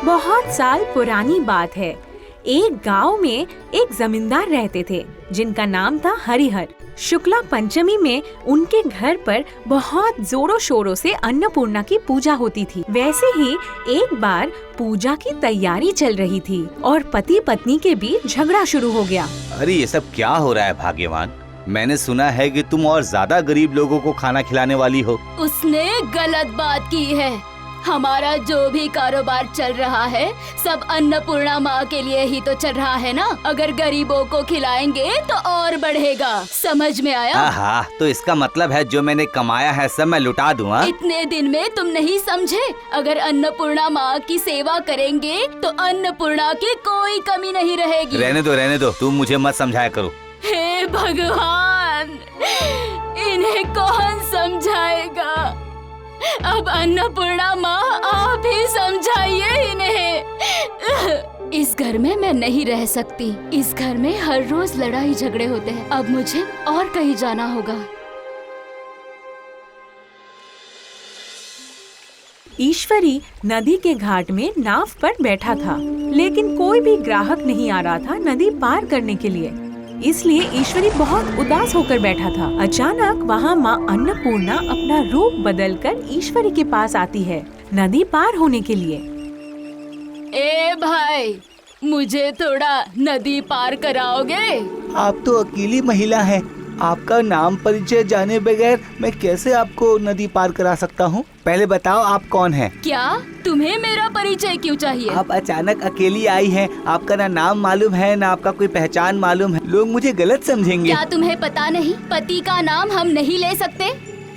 बहुत साल पुरानी बात है। एक गांव में एक जमींदार रहते थे जिनका नाम था हरिहर। शुक्ला पंचमी में उनके घर पर बहुत जोरों शोरों से अन्नपूर्णा की पूजा होती थी। वैसे ही एक बार पूजा की तैयारी चल रही थी और पति पत्नी के बीच झगड़ा शुरू हो गया। अरे ये सब क्या हो रहा है भाग्यवान? मैंने सुना है कि तुम और ज्यादा गरीब लोगों को खाना खिलाने वाली हो। उसने गलत बात की है। हमारा जो भी कारोबार चल रहा है सब अन्नपूर्णा माँ के लिए ही तो चल रहा है ना। अगर गरीबों को खिलाएंगे तो और बढ़ेगा। समझ में आया? हाँ, तो इसका मतलब है जो मैंने कमाया है सब मैं लुटा दूँ? इतने दिन में तुम नहीं समझे? अगर अन्नपूर्णा माँ की सेवा करेंगे तो अन्नपूर्णा की कोई कमी नहीं रहेगी। रहने दो, तुम मुझे मत समझाया करो। हे भगवान, इन्हें कौन समझाएगा? अब अन्नपूर्णा माँ आप ही समझाइए इन्हें। इस घर में मैं नहीं रह सकती। इस घर में हर रोज लड़ाई झगड़े होते हैं। अब मुझे और कहीं जाना होगा। ईश्वरी नदी के घाट में नाव पर बैठा था, लेकिन कोई भी ग्राहक नहीं आ रहा था नदी पार करने के लिए। इसलिए ईश्वरी बहुत उदास होकर बैठा था। अचानक वहाँ माँ अन्नपूर्णा अपना रूप बदलकर ईश्वरी के पास आती है नदी पार होने के लिए। ए भाई, मुझे थोड़ा नदी पार कराओगे? आप तो अकेली महिला हैं। आपका नाम परिचय जाने बगैर मैं कैसे आपको नदी पार करा सकता हूँ? पहले बताओ आप कौन हैं? क्या तुम्हें मेरा परिचय क्यों चाहिए? आप अचानक अकेली आई हैं। आपका ना नाम मालूम है ना आपका कोई पहचान मालूम है। लोग मुझे गलत समझेंगे। क्या तुम्हें पता नहीं पति का नाम हम नहीं ले सकते?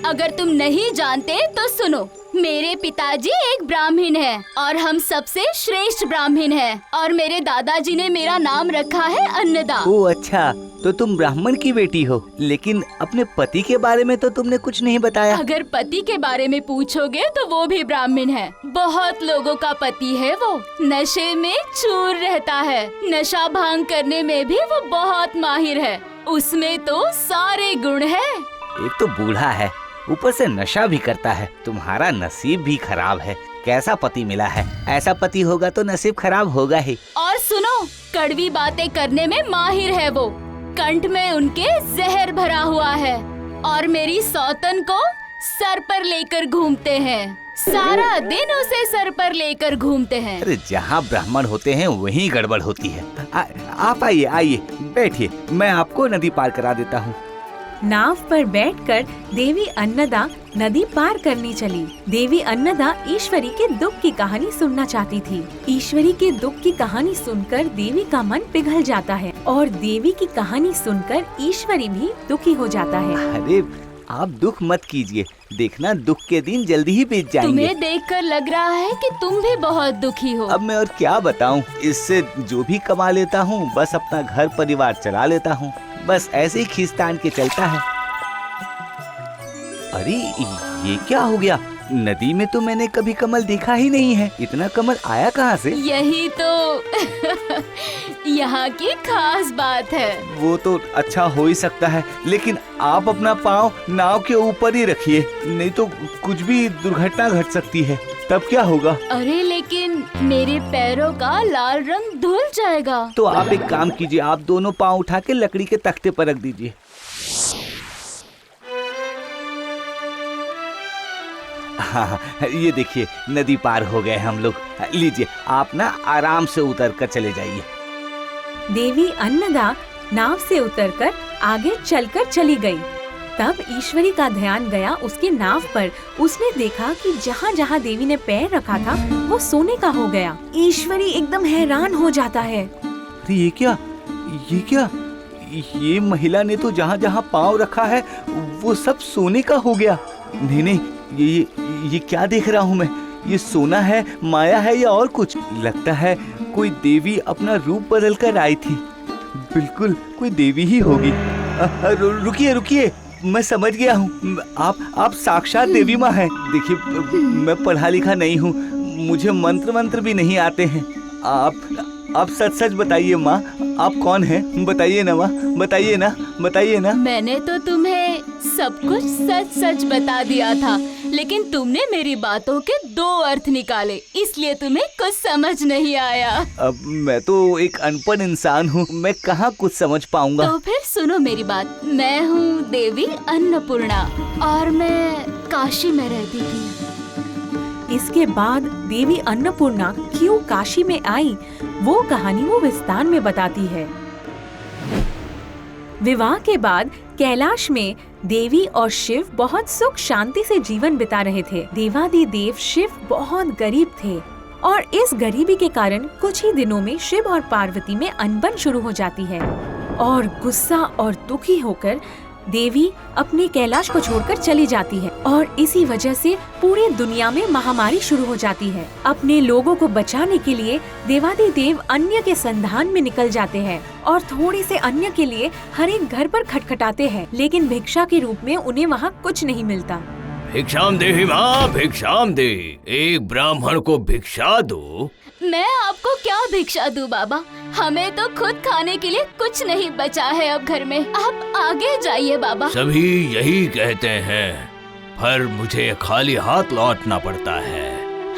अगर तुम नहीं जानते तो सुनो, मेरे पिताजी एक ब्राह्मण हैं और हम सबसे श्रेष्ठ ब्राह्मण हैं और मेरे दादाजी ने मेरा नाम रखा है अन्नदा। ओह अच्छा, तो तुम ब्राह्मण की बेटी हो। लेकिन अपने पति के बारे में तो तुमने कुछ नहीं बताया। अगर पति के बारे में पूछोगे तो वो भी ब्राह्मण है। बहुत लोगों का पति है। वो नशे में चूर रहता है। नशा भांग करने में भी वो बहुत माहिर है। उसमें तो सारे गुण है। एक तो बूढ़ा है, ऊपर से नशा भी करता है। तुम्हारा नसीब भी खराब है। कैसा पति मिला है? ऐसा पति होगा तो नसीब खराब होगा ही। और सुनो, कड़वी बातें करने में माहिर है वो। कंठ में उनके जहर भरा हुआ है और मेरी सौतन को सर पर लेकर घूमते हैं। सारा दिन उसे सर पर लेकर घूमते हैं। अरे जहाँ ब्राह्मण होते हैं वहीं गड़बड़ होती है। आप आइए बैठिए, मैं आपको नदी पार करा देता हूँ। नाव पर बैठकर देवी अन्नदा नदी पार करनी चली। देवी अन्नदा ईश्वरी के दुख की कहानी सुनना चाहती थी। ईश्वरी के दुख की कहानी सुनकर देवी का मन पिघल जाता है और देवी की कहानी सुनकर ईश्वरी भी दुखी हो जाता है। अरे आप दुख मत कीजिए, देखना दुख के दिन जल्दी ही बीत जाएंगे। तुम्हें देखकर लग रहा है कि तुम भी बहुत दुखी हो। अब मैं और क्या बताऊं, इससे जो भी कमा लेता हूं बस अपना घर परिवार चला लेता हूं। बस ऐसे ही खींचतान के चलता है। अरे ये क्या हो गया? नदी में तो मैंने कभी कमल देखा ही नहीं है। इतना कमल आया कहाँ से? यही तो यहाँ की खास बात है। वो तो अच्छा हो ही सकता है, लेकिन आप अपना पाँव नाव के ऊपर ही रखिए, नहीं तो कुछ भी दुर्घटना घट सकती है। तब क्या होगा? अरे लेकिन मेरे पैरों का लाल रंग धुल जाएगा। तो आप एक काम कीजिए, आप दोनों पाँव उठा के लकड़ी के तख्ते पर रख दीजिए। हाँ, ये देखिए नदी पार हो गए हम लोग। लीजिए आप ना आराम से उतर कर चले जाइए। देवी अन्नदा नाव से उतरकर आगे चलकर चली गई। तब ईश्वरी का ध्यान गया उसके नाव पर। उसने देखा कि जहाँ जहाँ देवी ने पैर रखा था वो सोने का हो गया। ईश्वरी एकदम हैरान हो जाता है। तो ये क्या? ये महिला ने तो जहाँ जहाँ पाँव रखा है वो सब सोने का हो गया। नहीं, ये क्या देख रहा हूँ मैं? ये सोना है, माया है या और कुछ? लगता है कोई देवी अपना रूप बदल कर आई थी। बिल्कुल कोई देवी ही होगी। रुकिए, मैं समझ गया हूँ। आप साक्षात देवी माँ हैं। देखिए मैं पढ़ा लिखा नहीं हूँ, मुझे मंत्र भी नहीं आते हैं। आप सच बताइए माँ, आप कौन हैं? बताइए ना माँ, बताइए ना। मैंने तो तुम्हें सब कुछ सच बता दिया था, लेकिन तुमने मेरी बातों के 2 अर्थ निकाले, इसलिए तुम्हें कुछ समझ नहीं आया। अब मैं तो एक अनपढ़ इंसान हूँ, मैं कहाँ कुछ समझ पाऊंगा। तो फिर सुनो मेरी बात। मैं हूँ देवी अन्नपूर्णा और मैं काशी में रहती थी। इसके बाद देवी अन्नपूर्णा क्यों काशी में आई, वो कहानी वो विस्तार में बताती है। विवाह के बाद कैलाश में देवी और शिव बहुत सुख शांति से जीवन बिता रहे थे। देवादिदेव शिव बहुत गरीब थे और इस गरीबी के कारण कुछ ही दिनों में शिव और पार्वती में अनबन शुरू हो जाती है और गुस्सा और दुखी होकर देवी अपने कैलाश को छोड़कर चली जाती है और इसी वजह से पूरी दुनिया में महामारी शुरू हो जाती है। अपने लोगों को बचाने के लिए देवादिदेव अन्न के संधान में निकल जाते हैं और थोड़े से अन्न के लिए हर एक घर पर खटखटाते हैं, लेकिन भिक्षा के रूप में उन्हें वहाँ कुछ नहीं मिलता। भिक्षाम देहि माँ, भिक्षाम दे, एक ब्राह्मण को भिक्षा दो। मैं आपको क्या भिक्षा दूं बाबा, हमें तो खुद खाने के लिए कुछ नहीं बचा है अब घर में। आप आगे जाइए बाबा। सभी यही कहते हैं, पर मुझे खाली हाथ लौटना पड़ता है।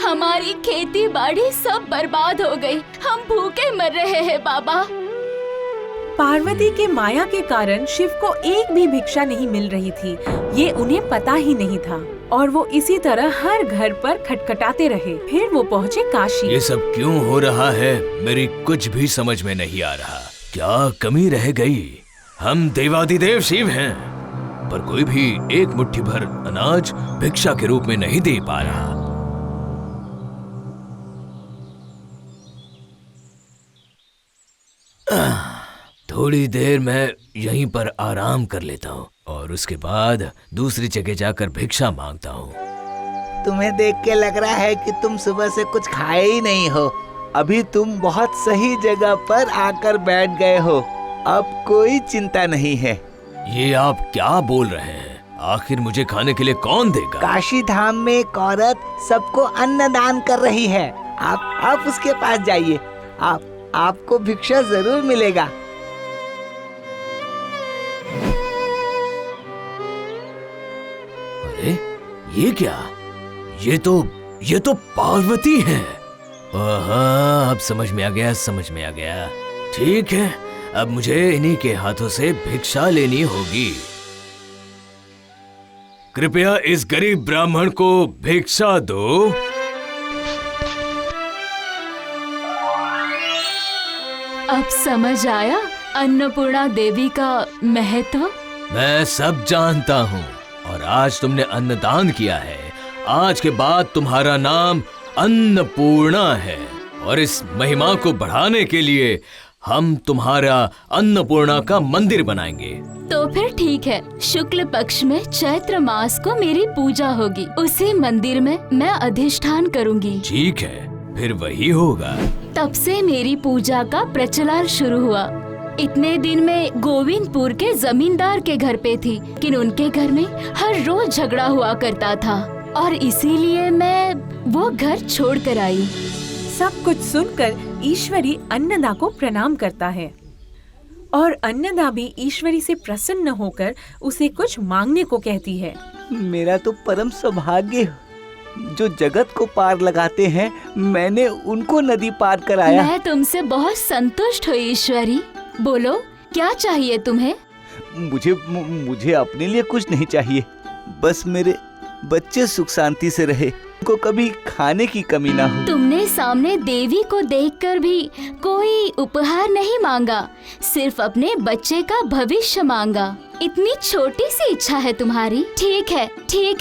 हमारी खेती बाड़ी सब बर्बाद हो गई, हम भूखे मर रहे हैं बाबा। पार्वती के माया के कारण शिव को एक भी भिक्षा नहीं मिल रही थी, ये उन्हें पता ही नहीं था और वो इसी तरह हर घर पर खटखटाते रहे। फिर वो पहुँचे काशी। ये सब क्यों हो रहा है, मेरी कुछ भी समझ में नहीं आ रहा। क्या कमी रह गई? हम देवादिदेव शिव हैं, पर कोई भी एक मुट्ठी भर अनाज भिक्षा के रूप में नहीं दे पा रहा। थोड़ी देर मैं यहीं पर आराम कर लेता हूँ और उसके बाद दूसरी जगह जाकर भिक्षा मांगता हूँ। तुम्हें देख के लग रहा है कि तुम सुबह से कुछ खाए ही नहीं हो। अभी तुम बहुत सही जगह पर आकर बैठ गए हो, अब कोई चिंता नहीं है। ये आप क्या बोल रहे हैं? आखिर मुझे खाने के लिए कौन देगा? काशी धाम में एक औरत सबको अन्न दान कर रही है। आप उसके पास जाइए, आपको भिक्षा जरूर मिलेगा। अरे ये क्या? ये तो पार्वती है। अब समझ में आ गया। ठीक है, अब मुझे इन्हीं के हाथों से भिक्षा लेनी होगी। कृपया इस गरीब ब्राह्मण को भिक्षा दो। अब समझ आया अन्नपूर्णा देवी का महत्व? मैं सब जानता हूँ और आज तुमने अन्नदान किया है, आज के बाद तुम्हारा नाम अन्नपूर्णा है और इस महिमा को बढ़ाने के लिए हम तुम्हारा अन्नपूर्णा का मंदिर बनाएंगे। तो फिर ठीक है, शुक्ल पक्ष में चैत्र मास को मेरी पूजा होगी, उसी मंदिर में मैं अधिष्ठान करूंगी। ठीक है, फिर वही होगा। तब से मेरी पूजा का प्रचलन शुरू हुआ। इतने दिन में गोविंदपुर के जमींदार के घर पे थी, लेकिन उनके घर में हर रोज झगड़ा हुआ करता था और इसीलिए मैं वो घर छोड़ कर आई। सब कुछ सुनकर ईश्वरी अन्नदा को प्रणाम करता है और अन्नदा भी ईश्वरी से प्रसन्न होकर उसे कुछ मांगने को कहती है। मेरा तो परम सौभाग्य, जो जगत को पार लगाते हैं, मैंने उनको नदी पार कराया। मैं तुमसे बहुत संतुष्ट हुई ईश्वरी। बोलो, क्या चाहिए तुम्हें? मुझे अपने लिए कुछ नहीं चाहिए, बस मेरे बच्चे सुख शांति से रहे, उनको कभी खाने की कमी ना हो। तुमने सामने देवी को देखकर भी कोई उपहार नहीं मांगा, सिर्फ अपने बच्चे का भविष्य मांगा। इतनी छोटी सी इच्छा है तुम्हारी। ठीक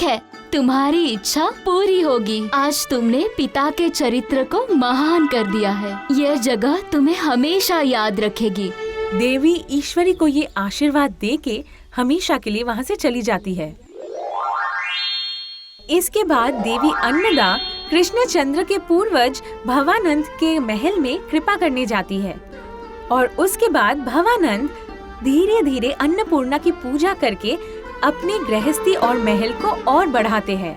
है, तुम्हारी इच्छा पूरी होगी। आज तुमने पिता के चरित्र को महान कर दिया है, यह जगह तुम्हें हमेशा याद रखेगी। देवी ईश्वरी को ये आशीर्वाद देके हमेशा के लिए वहाँ से चली जाती है। इसके बाद देवी अन्नदा कृष्णचंद्र के पूर्वज भवानंद के महल में कृपा करने जाती है और उसके बाद भवानंद धीरे धीरे अन्नपूर्णा की पूजा करके अपनी गृहस्थी और महल को और बढ़ाते हैं।